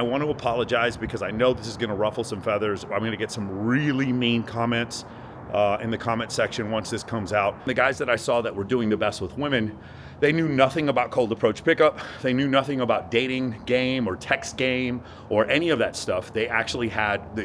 I want to apologize because I know this is going to ruffle some feathers. I'm going to get some really mean comments in the comment section once this comes out. The guys that I saw that were doing the best with women, they knew nothing about cold approach pickup. They knew nothing about dating game or text game or any of that stuff. They actually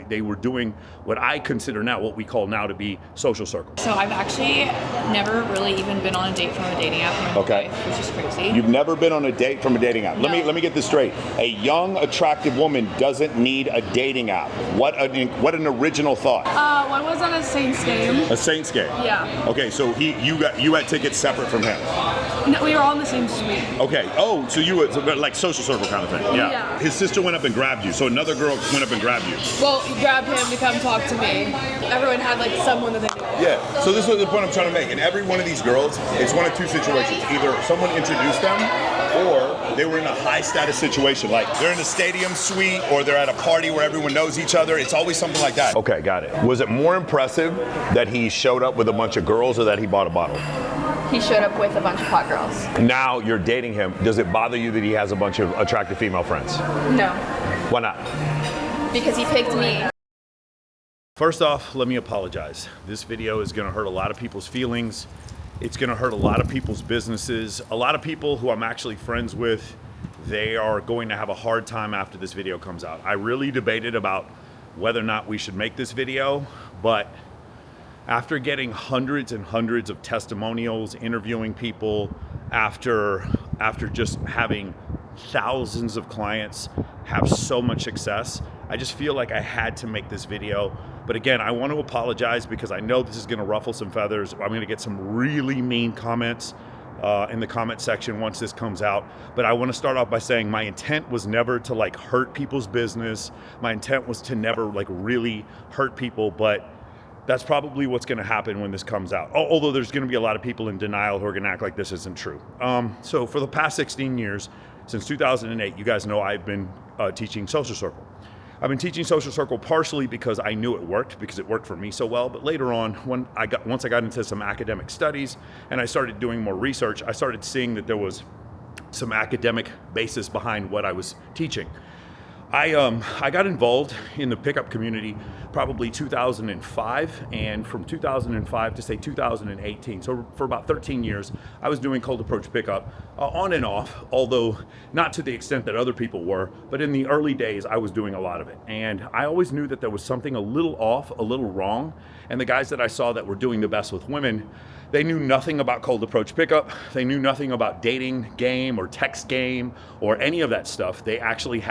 they were doing what I consider now, what we call now to be social circles. So I've actually never really even been on a date from a dating app in my whole life, which is crazy. You've never been on a date from a dating app. No. Let me get this straight. A young, attractive woman doesn't need a dating app. What an original thought. One was on a Saints game. A Saints game. Yeah. Okay, so you had tickets separate from him. No, we were all in the same suite. Okay. Oh, so you were like social circle kind of thing. Yeah. His sister went up and grabbed you. So another girl went up and grabbed you. Well, you grabbed him to come talk to me. Everyone had like someone that they knew. Yeah. So this is the point I'm trying to make. In every one of these girls, it's one of two situations. Either someone introduced them, or they were in a high status situation. Like they're in a stadium suite, or they're at a party where everyone knows each other. It's always something like that. Okay, got it. Was it more impressive that he showed up with a bunch of girls, or that he bought a bottle? He showed up with a bunch of hot girls. Now you're dating him. Does it bother you that he has a bunch of attractive female friends? No. Why not? Because he picked me. First off, let me apologize. This video is going to hurt a lot of people's feelings. It's going to hurt a lot of people's businesses. A lot of people who I'm actually friends with, they are going to have a hard time after this video comes out. I really debated about whether or not we should make this video, but after getting hundreds and hundreds of testimonials, interviewing people, after just having thousands of clients have so much success, I just feel like I had to make this video. But again, I want to apologize because I know this is going to ruffle some feathers. I'm going to get some really mean comments in the comment section once this comes out. But I want to start off by saying my intent was never to like hurt people's business. My intent was to never like really hurt people, but that's probably what's going to happen when this comes out. Although there's going to be a lot of people in denial who are going to act like this isn't true. So for the past 16 years, since 2008, you guys know I've been teaching Social Circle. I've been teaching Social Circle partially because I knew it worked, because it worked for me so well. But later on, once I got into some academic studies and I started doing more research, I started seeing that there was some academic basis behind what I was teaching. I got involved in the pickup community probably 2005, and from 2005 to say 2018, so for about 13 years, I was doing cold approach pickup on and off, although not to the extent that other people were, but in the early days, I was doing a lot of it. And I always knew that there was something a little off, a little wrong, and the guys that I saw that were doing the best with women, they knew nothing about cold approach pickup. They knew nothing about dating game or text game or any of that stuff. They actually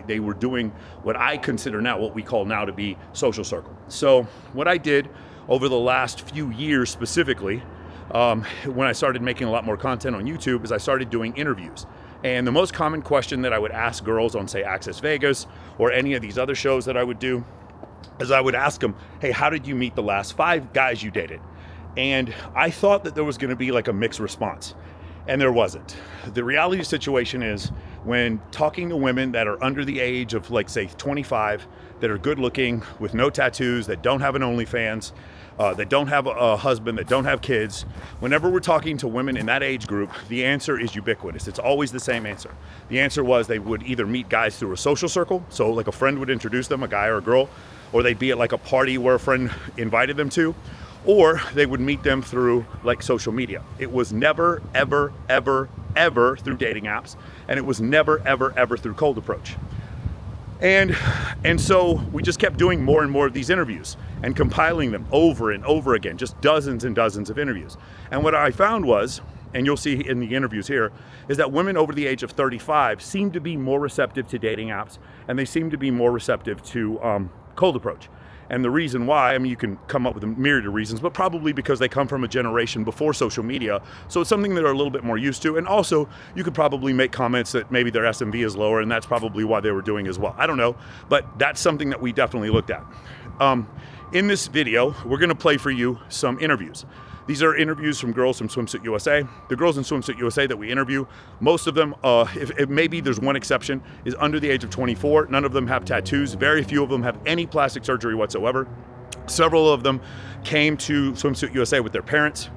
they were doing what I consider now, what we call now to be social circle. So what I did over the last few years specifically, when I started making a lot more content on YouTube, is I started doing interviews. And the most common question that I would ask girls on, say, Access Vegas or any of these other shows that I would do, is I would ask them, hey, how did you meet the last 5 guys you dated? And I thought that there was going to be like a mixed response, and there wasn't. The reality situation is, when talking to women that are under the age of, like, say 25, that are good looking, with no tattoos, that don't have an OnlyFans, that don't have a husband, that don't have kids, whenever we're talking to women in that age group, the answer is ubiquitous. It's always the same answer. The answer was they would either meet guys through a social circle, so like a friend would introduce them, a guy or a girl, or they'd be at like a party where a friend invited them to, or they would meet them through like social media. It was never, ever, ever, ever through dating apps, and it was never, ever, ever through cold approach. And so we just kept doing more and more of these interviews and compiling them over and over again, just dozens and dozens of interviews. And what I found was, and you'll see in the interviews here, is that women over the age of 35 seem to be more receptive to dating apps, and they seem to be more receptive to cold approach. And the reason why, I mean, you can come up with a myriad of reasons, but probably because they come from a generation before social media. So it's something that they're a little bit more used to. And also, you could probably make comments that maybe their SMV is lower, and that's probably why they were doing as well. I don't know, but that's something that we definitely looked at. In this video, we're gonna play for you some interviews. These are interviews from girls from Swimsuit USA. The girls in Swimsuit USA that we interview, most of them, if maybe there's one exception, is under the age of 24. None of them have tattoos. Very few of them have any plastic surgery whatsoever. Several of them came to Swimsuit USA with their parents.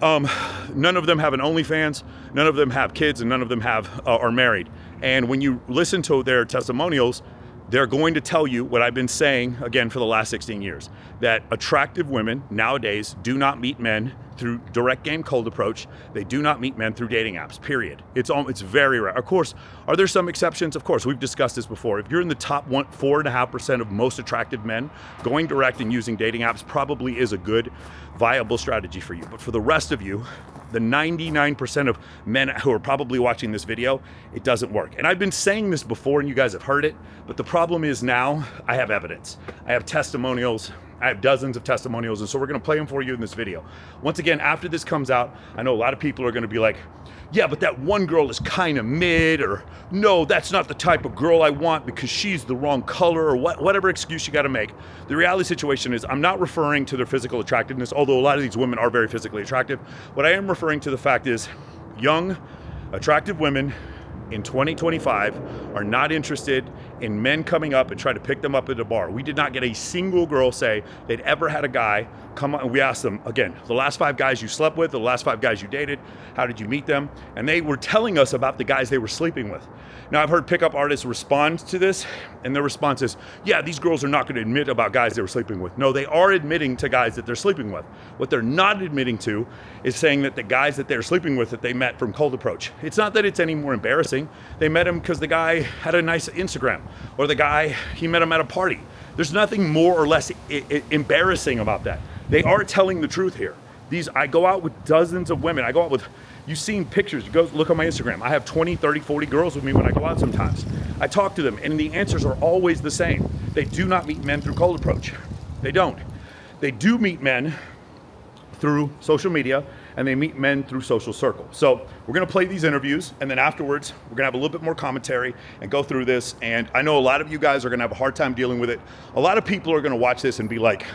None of them have an OnlyFans. None of them have kids, and none of them are married. And when you listen to their testimonials, they're going to tell you what I've been saying, again, for the last 16 years, that attractive women nowadays do not meet men through direct game cold approach. They do not meet men through dating apps, period. It's very rare. Of course, are there some exceptions? Of course, we've discussed this before. If you're in the top 4.5% of most attractive men, going direct and using dating apps probably is a good, viable strategy for you. But for the rest of you, the 99% of men who are probably watching this video, it doesn't work. And I've been saying this before and you guys have heard it, but the problem is now I have evidence. I have testimonials. I have dozens of testimonials, and so we're gonna play them for you in this video. Once again, after this comes out, I know a lot of people are gonna be like, yeah, but that one girl is kind of mid, or no, that's not the type of girl I want because she's the wrong color, or whatever excuse you gotta make. The reality situation is I'm not referring to their physical attractiveness, although a lot of these women are very physically attractive. What I am referring to the fact is young, attractive women in 2025 are not interested in men coming up and try to pick them up at a bar. We did not get a single girl say they'd ever had a guy come on, and we asked them, again, the last 5 guys you slept with, the last 5 guys you dated, how did you meet them? And they were telling us about the guys they were sleeping with. Now, I've heard pickup artists respond to this, and their response is, yeah, these girls are not gonna admit about guys they were sleeping with. No, they are admitting to guys that they're sleeping with. What they're not admitting to is saying that the guys that they're sleeping with that they met from cold approach. It's not that it's any more embarrassing. They met him because the guy had a nice Instagram, or the guy, he met him at a party. There's nothing more or less embarrassing about that. They are telling the truth here. I go out with dozens of women. I go out with, you've seen pictures, you go look on my Instagram. I have 20, 30, 40 girls with me when I go out sometimes. I talk to them and the answers are always the same. They do not meet men through cold approach. They don't. They do meet men through social media, and they meet men through social circle. So we're gonna play these interviews, and then afterwards, we're gonna have a little bit more commentary and go through this. And I know a lot of you guys are gonna have a hard time dealing with it. A lot of people are gonna watch this and be like,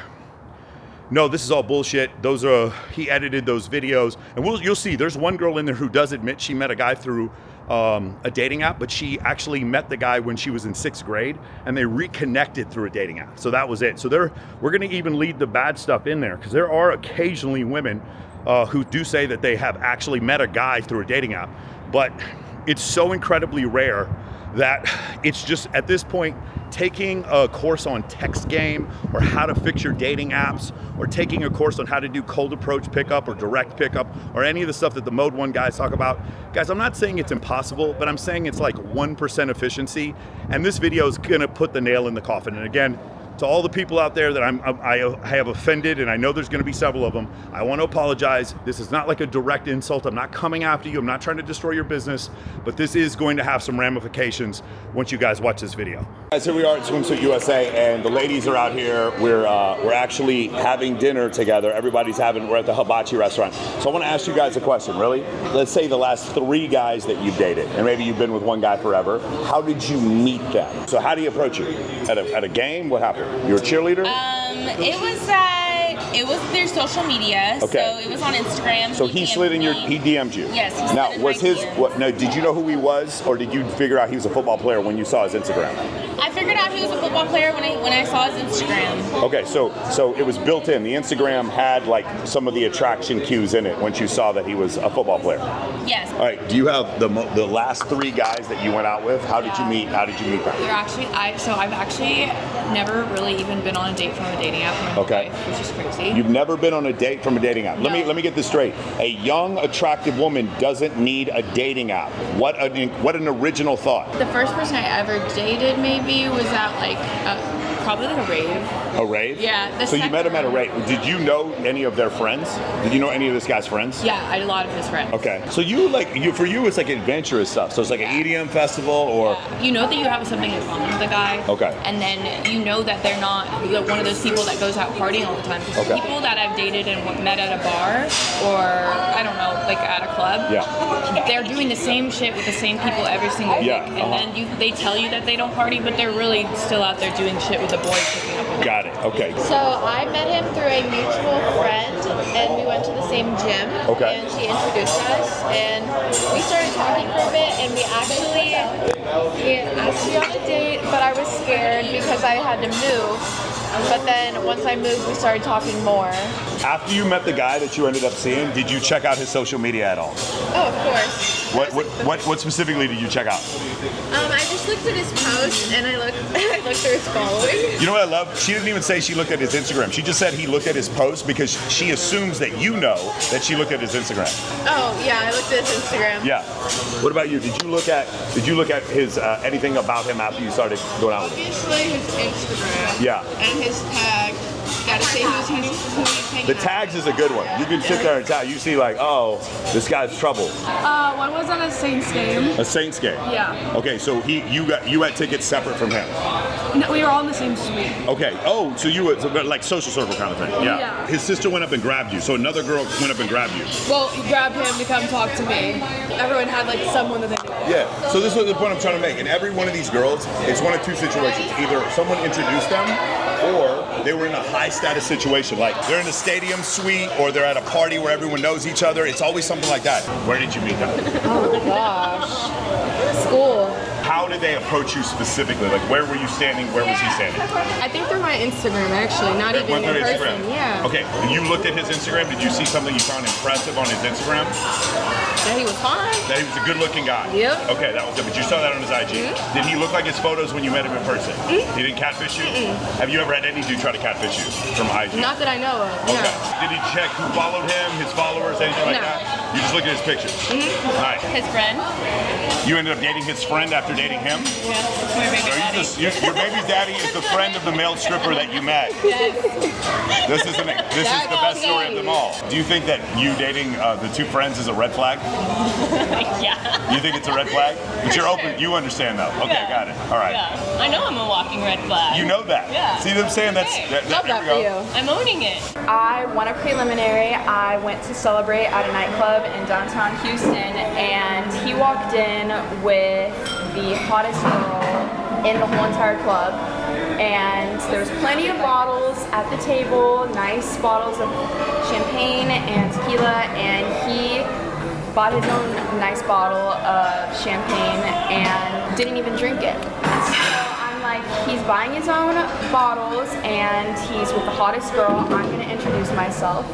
no, this is all bullshit. He edited those videos. And you'll see, there's one girl in there who does admit she met a guy through a dating app, but she actually met the guy when she was in 6th grade, and they reconnected through a dating app. So that was it. So we're gonna even leave the bad stuff in there, because there are occasionally women who do say that they have actually met a guy through a dating app, but it's so incredibly rare that it's just, at this point, taking a course on text game or how to fix your dating apps, or taking a course on how to do cold approach pickup or direct pickup, or any of the stuff that the Mode 1 guys talk about. Guys, I'm not saying it's impossible, but I'm saying it's like 1% efficiency, and this video is gonna put the nail in the coffin. And again, to all the people out there that I have offended, and I know there's gonna be several of them, I wanna apologize. This is not like a direct insult. I'm not coming after you. I'm not trying to destroy your business, but this is going to have some ramifications once you guys watch this video. Guys, here we are at Swimsuit USA, and the ladies are out here. We're actually having dinner together. We're at the Hibachi restaurant. So I wanna ask you guys a question, really. Let's say the last 3 guys that you've dated, and maybe you've been with one guy forever. How did you meet them? So how do you approach it? At a game? What happened? You were a cheerleader? It was through social media. Okay. So it was on Instagram. So he slid in he DM'd you? Yes. He now, slid in was my his, DMs. no, did you know who he was, or did you figure out he was a football player when you saw his Instagram? I figured out he was a football player when I saw his Instagram. Okay, so it was built in. The Instagram had like some of the attraction cues in it once you saw that he was a football player. Yes. All right, do you have the last 3 guys that you went out with? How did you meet them? I've actually never really even been on a date from a dating app in my whole life, which is crazy. You've never been on a date from a dating app. No. Let me get this straight. A young, attractive woman doesn't need a dating app. What an original thought. The first person I ever dated maybe was at like probably like a rave. A rave? Yeah. So you met him at a rave. Did you know any of their friends? Did you know any of this guy's friends? Yeah, I had a lot of his friends. Okay. So for you it's like adventurous stuff. So it's like an EDM festival, or you know that you have something in common with a guy. Okay. And then you know that they're not one of those people that goes out partying all the time. Because people that I've dated and met at a bar, or I don't know, like at a club, they're doing the same shit with the same people every single week. And then they tell you that they don't party, but they're really still out there doing shit with the boys picking up with them. Got it. Okay. So I met him through a mutual friend, and we went to the same gym. Okay. And she introduced us, and we started talking for a bit, and he asked me on a date, but I was scared because I had to move. But then once I moved, we started talking more. After you met the guy that you ended up seeing, did you check out his social media at all? Oh, of course. What specifically did you check out? I just looked at his post and I looked through his following. You know what I love? She didn't even say she looked at his Instagram. She just said he looked at his post because she assumes that you know that she looked at his Instagram. Oh yeah, I looked at his Instagram. Yeah. What about you? Did you look at his anything about him after you started going out with him? Obviously his Instagram. Yeah. And his tag. Gotta say who he's hanging The out tags is a good one. You can sit there and tag. You see like, oh, this guy's trouble. One was on a Saints game. A Saints game. Yeah. Okay, so you had tickets separate from him. No, we were all in the same suite. Okay. Oh, so you were like social circle kind of thing. Yeah. Yeah. His sister went up and grabbed you. So another girl went up and grabbed you. Well, you grabbed him to come talk to me. Everyone had like someone that they knew. Yeah. So this is the point I'm trying to make. And every one of these girls, it's one of two situations. Either someone introduced them, or they were in a high status situation. Like they're in a stadium suite, or they're at a party where everyone knows each other. It's always something like that. Where did you meet them? Oh gosh. School. How did they approach you specifically? Like where were you standing? Where was he standing? I think through my Instagram actually, not even in person. Yeah. Okay. You looked at his Instagram. Did you see something you found impressive on his Instagram? That he was fine. That he was a good-looking guy. Yep. Okay, that was good. But you saw that on his IG. Did he look like his photos when you met him in person? He didn't catfish you? Have you ever had any dude try to catfish you from IG? Not that I know of. Okay. No. Did he check who followed him, his followers, anything like No. that? You just look at his pictures. Nice. His friend. You ended up dating his friend after dating him? Yeah, that's my baby daddy. Your baby's daddy is the friend of the male stripper that you met. Yes. This is the best story of them all. Do you think that you dating the two friends is a red flag? Yeah. You think it's a red flag? But you're open. You understand though. Okay, Yeah. got it. All right. Yeah. I know I'm a walking red flag. You know that. Yeah. See them saying that's. Love that for you. I'm owning it. I won a preliminary. I went to celebrate at a nightclub in downtown Houston, and he walked in with the hottest girl in the whole entire club. And there was plenty of bottles at the table, nice bottles of champagne and tequila, and he bought his own nice bottle of champagne and didn't even drink it. So I'm like, he's buying his own bottles and he's with the hottest girl. I'm gonna introduce myself.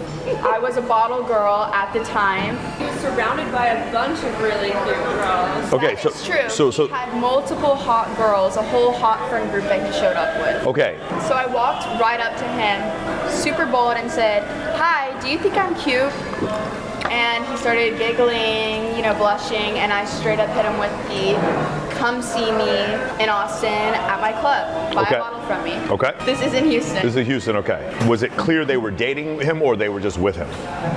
I was a bottle girl at the time. He was surrounded by a bunch of really cute girls. Okay, so It's true. so He had multiple hot girls, a whole hot friend group that he showed up with. okay. So I walked right up to him, super bold, and said, "Hi, do you think I'm cute?" And he started giggling, blushing, and I straight up hit him with the "come see me in Austin at my club, buy Okay. a bottle from me." Okay. This is in Houston. This is Houston. Okay. Was it clear they were dating him or they were just with him?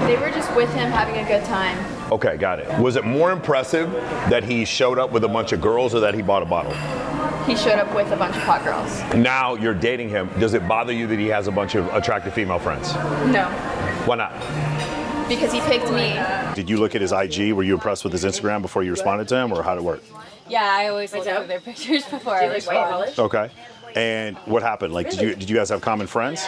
They were just with him having a good time. Okay, got it. Was it more impressive that he showed up with a bunch of girls or that he bought a bottle? He showed up with a bunch of hot girls. Now you're dating him. Does it bother you that he has a bunch of attractive female friends? No, Why not? because he picked me. Did you look at his IG? Were you impressed with his Instagram before you responded to him, or how did it work? Yeah, I always look at their pictures before I respond. Okay. And what happened? Like, did you guys have common friends?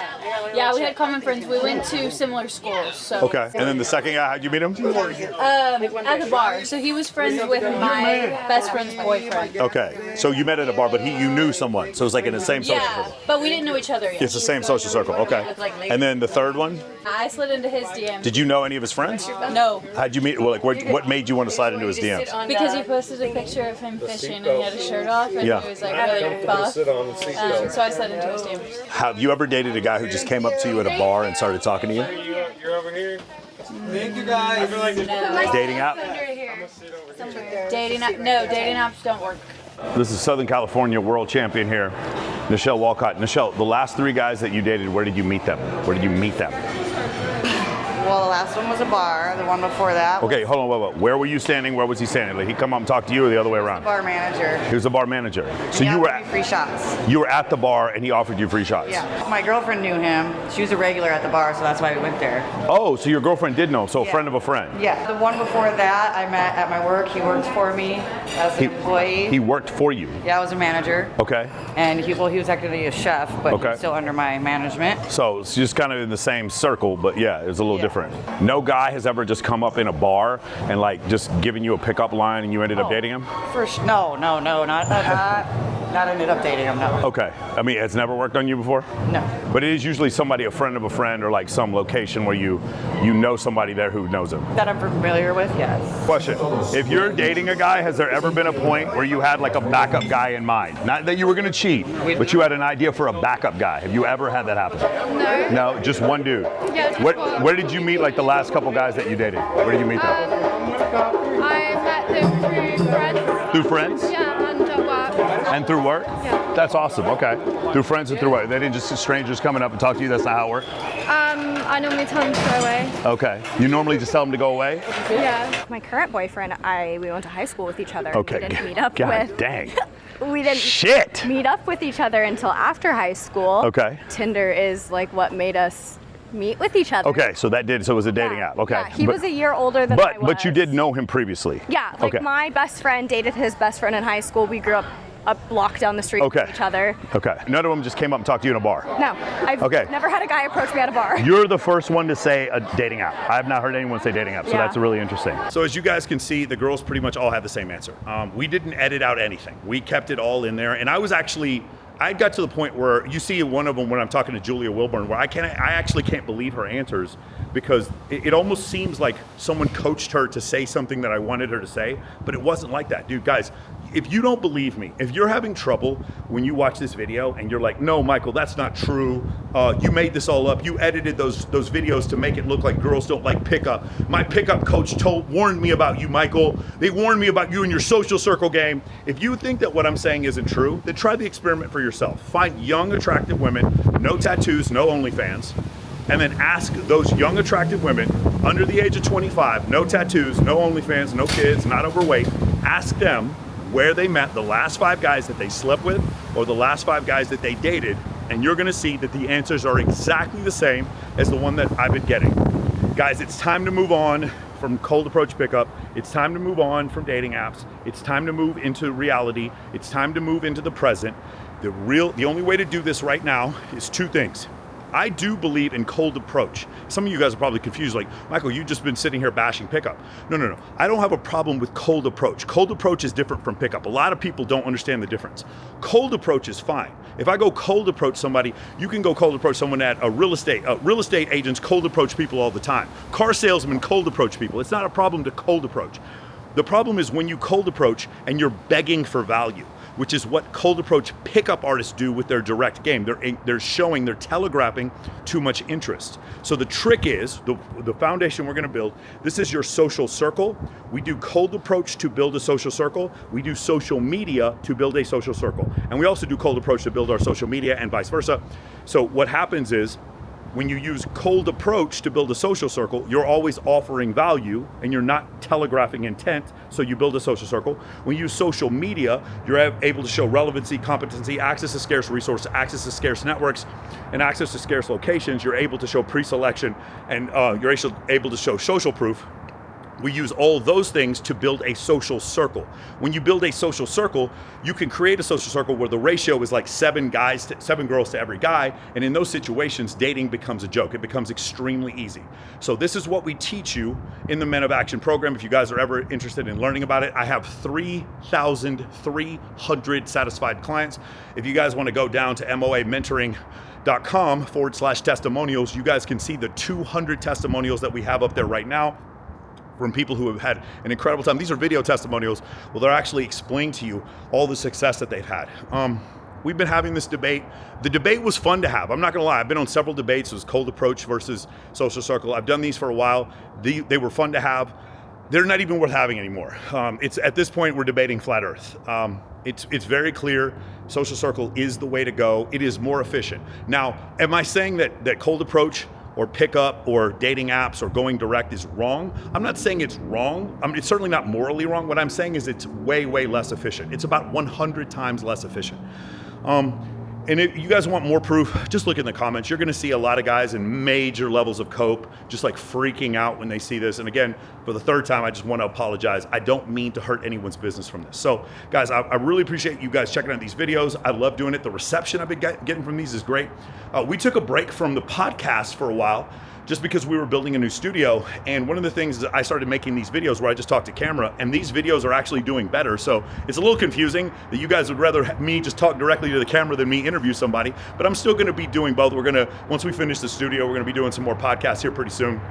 Yeah, we had common friends. We went to similar schools. So Okay. And then the second guy, how'd you meet him? at the bar. So he was friends with my best friend's boyfriend. Okay. So you met at a bar, but you knew someone. So it was like in the same social Yeah, circle. but we didn't know each other yet. It's the same social circle. Okay. And then the third one? I slid into his DM. Did you know any of his friends? No, How'd you meet? Well, like, what made you want to slide into his DMs? because he posted a picture of him fishing and he had his shirt off and Yeah. he was like really buff. So I slid into his DMs. Have you ever dated a guy who just came up to you at a bar and started talking to you? You're over here. Thank you guys. I feel like Dating app? Dating apps don't work. This is Southern California world champion here, Nichelle Walcott. Nichelle, the last three guys that you dated, where did you meet them? Where did you meet them? Well, the last one was a bar. The one before that was Okay, hold on, wait. Where were you standing? Where was he standing? Like, he come up and talk to you, or the other way around? bar manager. He was the bar manager. So He you were offered me free shots. you were at the bar and he offered you free shots. Yeah. My girlfriend knew him. She was a regular at the bar, so that's why we went there. Oh, so your girlfriend did know. So a Yeah. friend of a friend. Yeah. The one before that, I met at my work. He worked for me as an employee. He worked for you. Yeah, I was a manager. Okay. And he was actually a chef, but Okay. he's still under my management. So it's just kind of in the same circle, but yeah, it's a little Yeah. different. No guy has ever just come up in a bar and like just given you a pickup line and you ended up dating him? First, no, not not ended up dating him, no. Okay. I mean, it's never worked on you before? No. But it is usually somebody, a friend of a friend, or like some location where you know somebody there who knows him. That I'm familiar with, yes. Question. If you're dating a guy, has there ever been a point where you had like a backup guy in mind? Not that you were going to cheat, but you had an idea for a backup guy. Have you ever had that happen? No. No, just one dude. Yeah, just one. Where did you meet like the last couple guys that you dated? Where did you meet them? I met them through friends. Through friends? Yeah, and at work. And through work? Yeah. That's awesome. Okay. Through friends and through work. They didn't just strangers coming up and talk to you. That's not how it works. I normally tell them to go away. Okay. You normally just tell them to go away? Yeah. My current boyfriend, we went to high school with each other. Okay. We didn't meet up God with. dang. We didn't Shit. meet up with each other until after high school. Okay. Tinder is like what made us meet with each other. Okay. So it was a dating app. Okay. Yeah, he was a year older than I was. But you did know him previously. Yeah. Like my best friend dated his best friend in high school. We grew up a block down the street from each other. Okay. None of them just came up and talked to you in a bar. No. I've never had a guy approach me at a bar. You're the first one to say a dating app. I have not heard anyone say dating app, so that's really interesting. So as you guys can see, the girls pretty much all had the same answer. We didn't edit out anything. We kept it all in there, and I got to the point where you see one of them when I'm talking to Julia Wilburn, where I actually can't believe her answers, because it almost seems like someone coached her to say something that I wanted her to say, but it wasn't like that. Dude, guys, if you don't believe me, if you're having trouble when you watch this video and you're like, no, Michael, that's not true. You made this all up. You edited those videos to make it look like girls don't like pickup. My pickup coach warned me about you, Michael. They warned me about you and your social circle game. If you think that what I'm saying isn't true, then try the experiment for yourself. Find young, attractive women, no tattoos, no OnlyFans, and then ask those young, attractive women under the age of 25, no tattoos, no OnlyFans, no kids, not overweight, ask them where they met the last 5 guys that they slept with or the last 5 guys that they dated, and you're gonna see that the answers are exactly the same as the one that I've been getting. Guys, it's time to move on from cold approach pickup. It's time to move on from dating apps. It's time to move into reality. It's time to move into the present. The only way to do this right now is 2 things. I do believe in cold approach. Some of you guys are probably confused, like, Michael, you've just been sitting here bashing pickup. No. I don't have a problem with cold approach. Cold approach is different from pickup. A lot of people don't understand the difference. Cold approach is fine. If I go cold approach somebody, you can go cold approach someone at a real estate agents cold approach people all the time. Car salesmen cold approach people. It's not a problem to cold approach. The problem is when you cold approach and you're begging for value, which is what cold approach pickup artists do with their direct game. They're telegraphing too much interest. So the trick is, the foundation we're gonna build, this is your social circle. We do cold approach to build a social circle. We do social media to build a social circle. And we also do cold approach to build our social media and vice versa. So what happens is, when you use cold approach to build a social circle, you're always offering value and you're not telegraphing intent, so you build a social circle. When you use social media, you're able to show relevancy, competency, access to scarce resources, access to scarce networks, and access to scarce locations. You're able to show pre-selection, and you're able to show social proof. We use all those things to build a social circle. When you build a social circle, you can create a social circle where the ratio is like 7 girls to every guy, and in those situations, dating becomes a joke. It becomes extremely easy. So this is what we teach you in the Men of Action program. If you guys are ever interested in learning about it, I have 3,300 satisfied clients. If you guys want to go down to moamentoring.com/testimonials, you guys can see the 200 testimonials that we have up there right now from people who have had an incredible time. These are video testimonials. Well, they're actually explaining to you all the success that they've had. We've been having this debate. The debate was fun to have. I'm not gonna lie, I've been on several debates. It was cold approach versus social circle. I've done these for a while. They were fun to have. They're not even worth having anymore. It's at this point, we're debating flat earth. It's very clear, social circle is the way to go. It is more efficient. Now, am I saying that cold approach or pickup or dating apps or going direct is wrong? I'm not saying it's wrong. I mean, it's certainly not morally wrong. What I'm saying is it's way, way less efficient. It's about 100 times less efficient. And if you guys want more proof, just look in the comments. You're gonna see a lot of guys in major levels of cope, just like freaking out when they see this. And again, for the 3rd time, I just wanna apologize. I don't mean to hurt anyone's business from this. So guys, I really appreciate you guys checking out these videos. I love doing it. The reception I've been getting from these is great. We took a break from the podcast for a while just because we were building a new studio. And one of the things is I started making these videos where I just talk to camera, and these videos are actually doing better. So it's a little confusing that you guys would rather me just talk directly to the camera than me interview somebody, but I'm still gonna be doing both. We're gonna, once we finish the studio, we're gonna be doing some more podcasts here pretty soon.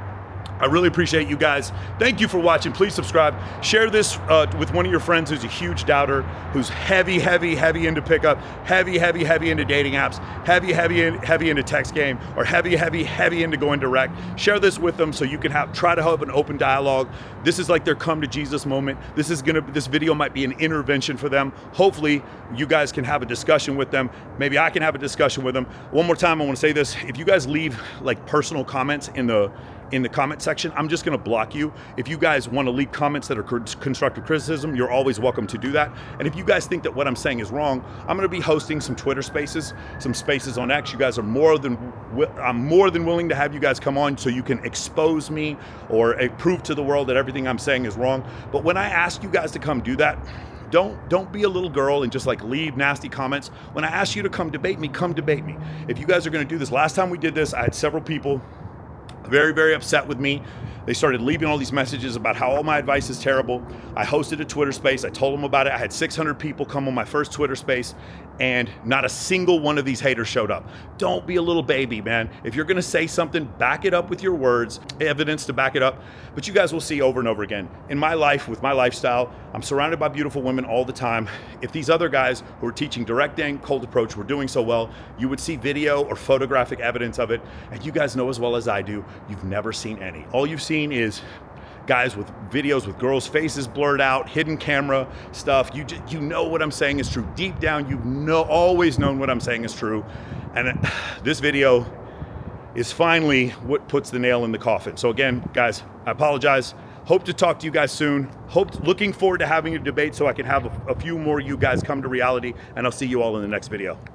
I really appreciate you guys. Thank you for watching. Please subscribe. Share this with one of your friends who's a huge doubter, who's heavy into pickup, heavy into dating apps, heavy into text game, or heavy into going direct. Share this with them so you can try to have an open dialogue. This is like their come to Jesus moment. This video might be an intervention for them. Hopefully you guys can have a discussion with them. Maybe I can have a discussion with them. One more time, I want to say this. If you guys leave like personal comments in the comment section, I'm just gonna block you. If you guys want to leave comments that are constructive criticism, you're always welcome to do that. And if you guys think that what I'm saying is wrong, I'm gonna be hosting some Twitter spaces, some spaces on X. You guys are I'm more than willing to have you guys come on so you can expose me or prove to the world that everything I'm saying is wrong. But when I ask you guys to come do that, don't be a little girl and just like leave nasty comments. When I ask you to come debate me, come debate me. If you guys are gonna do this, last time we did this, I had several people very upset with me. They started leaving all these messages about how all my advice is terrible. I hosted a Twitter space. I told them about it. I had 600 people come on my first Twitter space, and not a single one of these haters showed up. Don't be a little baby, man. If you're gonna say something, back it up with your words, evidence to back it up. But you guys will see over and over again. In my life, with my lifestyle, I'm surrounded by beautiful women all the time. If these other guys who are teaching direct and cold approach were doing so well, you would see video or photographic evidence of it. And you guys know as well as I do, you've never seen any. All you've seen is guys with videos with girls' faces blurred out, hidden camera stuff. You know what I'm saying is true. Deep down, always known what I'm saying is true. And this video is finally what puts the nail in the coffin. So again, guys, I apologize. Hope to talk to you guys soon. Looking forward to having a debate so I can have a few more of you guys come to reality, and I'll see you all in the next video.